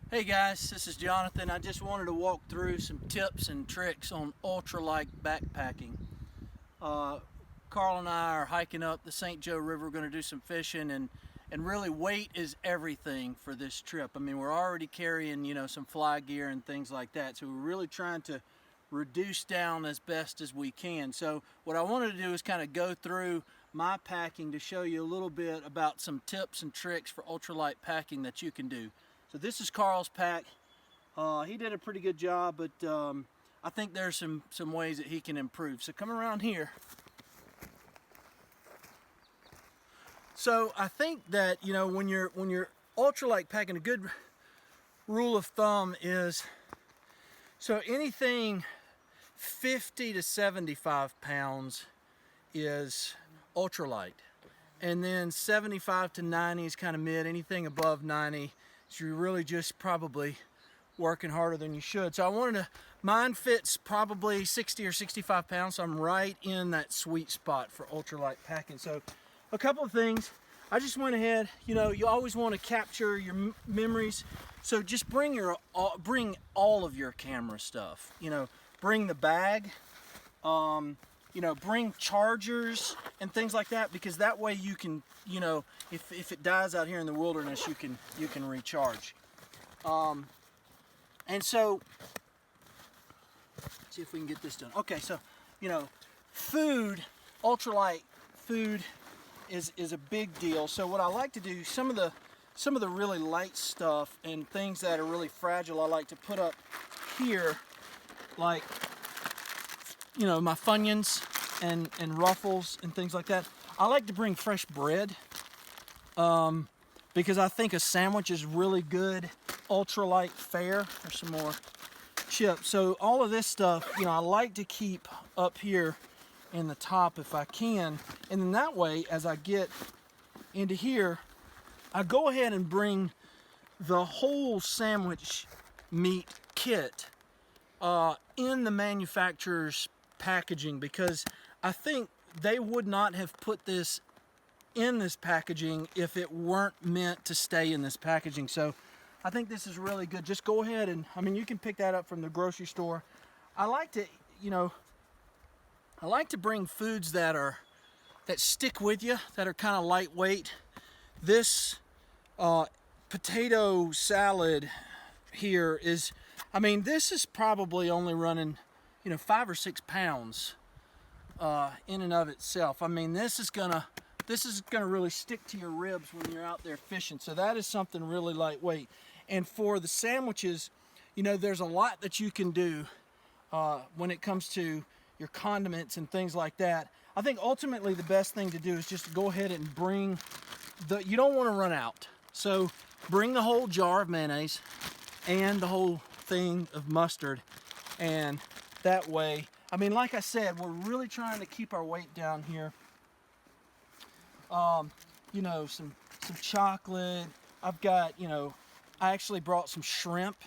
Hey guys, this is Jonathan. I just wanted to walk through some tips and tricks on ultralight backpacking. Uh, Carl and I are hiking up the St. Joe River. We're going to do some fishing, and really weight is everything for this trip. I mean, we're already carrying, some fly gear and things like that. So we're really trying to reduce down as best as we can. So what I wanted to do is kind of go through my packing to show you a little bit about some tips and tricks for ultralight packing that you can do. So this is Carl's pack. He did a pretty good job, but I think there's some ways that he can improve. So come around here. So I think that when you're ultralight packing, a good rule of thumb is so anything 50 to 75 pounds is ultralight, and then 75 to 90 is kind of mid. Anything above 90, so you're really just probably working harder than you should. So I wanted to, mine fits probably 60 or 65 pounds, so I'm right in that sweet spot for ultralight packing. So a couple of things, I just went ahead, you always want to capture your memories, so just bring all of your camera stuff. Bring the bag, bring chargers and things like that, because that way you can, if it dies out here in the wilderness, you can recharge. And so, let's see if we can get this done. Okay, so, food, ultralight food is a big deal. So what I like to do, some of the really light stuff and things that are really fragile, I like to put up here, like, my Funyuns and Ruffles and things like that. I like to bring fresh bread because I think a sandwich is really good ultralight fare. There's some more chips. So all of this stuff, I like to keep up here in the top if I can. And then that way, as I get into here, I go ahead and bring the whole sandwich meat kit in the manufacturer's packaging, because I think they would not have put this in this packaging if it weren't meant to stay in this packaging. So I think this is really good. Just go ahead and, you can pick that up from the grocery store. I like to bring foods that stick with you, that are kind of lightweight. This potato salad here is, this is probably only running 5 or 6 pounds in and of itself. This is gonna really stick to your ribs when you're out there fishing. So that is something really lightweight. And for the sandwiches, there's a lot that you can do when it comes to your condiments and things like that. I think ultimately the best thing to do is just go ahead and bring you don't want to run out. So bring the whole jar of mayonnaise and the whole thing of mustard, and that way, like I said, we're really trying to keep our weight down here. Some chocolate. I've got, I actually brought some shrimp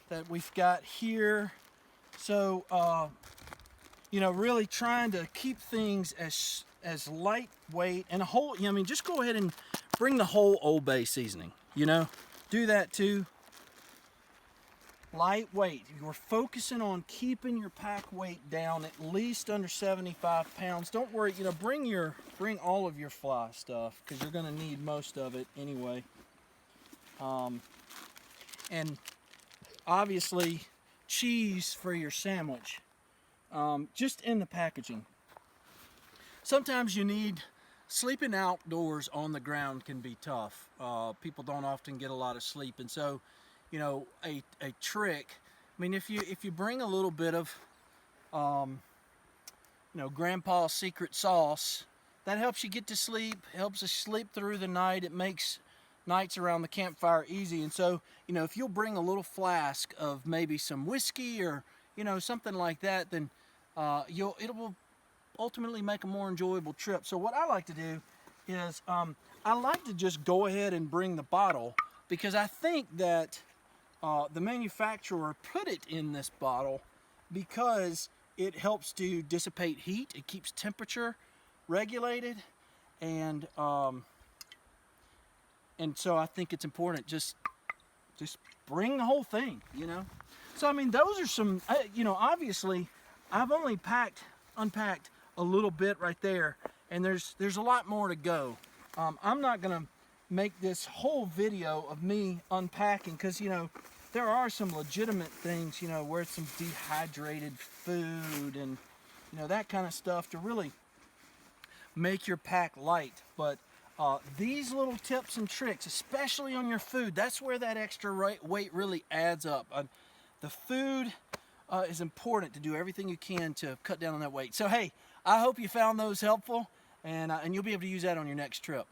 that we've got here. So, really trying to keep things as lightweight and a whole, just go ahead and bring the whole Old Bay seasoning, do that too. Lightweight. You're focusing on keeping your pack weight down at least under 75 pounds. Don't worry, bring all of your fly stuff, because you're going to need most of it anyway. And obviously cheese for your sandwich, just in the packaging. Sometimes sleeping outdoors on the ground can be tough. People don't often get a lot of sleep, and so a trick, if you bring a little bit of Grandpa's secret sauce, that helps you get to sleep, helps us sleep through the night. It makes nights around the campfire easy. And so if you'll bring a little flask of maybe some whiskey or something like that, then it will ultimately make a more enjoyable trip. So what I like to do is I like to just go ahead and bring the bottle, because I think that the manufacturer put it in this bottle because it helps to dissipate heat. It keeps temperature regulated, and so I think it's important. Just just bring the whole thing, you know. So I mean, those are some, you know, obviously I've only unpacked a little bit right there, and there's a lot more to go. I'm not gonna make this whole video of me unpacking, because you know there are some legitimate things, you know, where it's some dehydrated food and you know that kind of stuff to really make your pack light. But these little tips and tricks, especially on your food, that's where that extra weight really adds up. The food is important, to do everything you can to cut down on that weight. So hey, I hope you found those helpful, and you'll be able to use that on your next trip.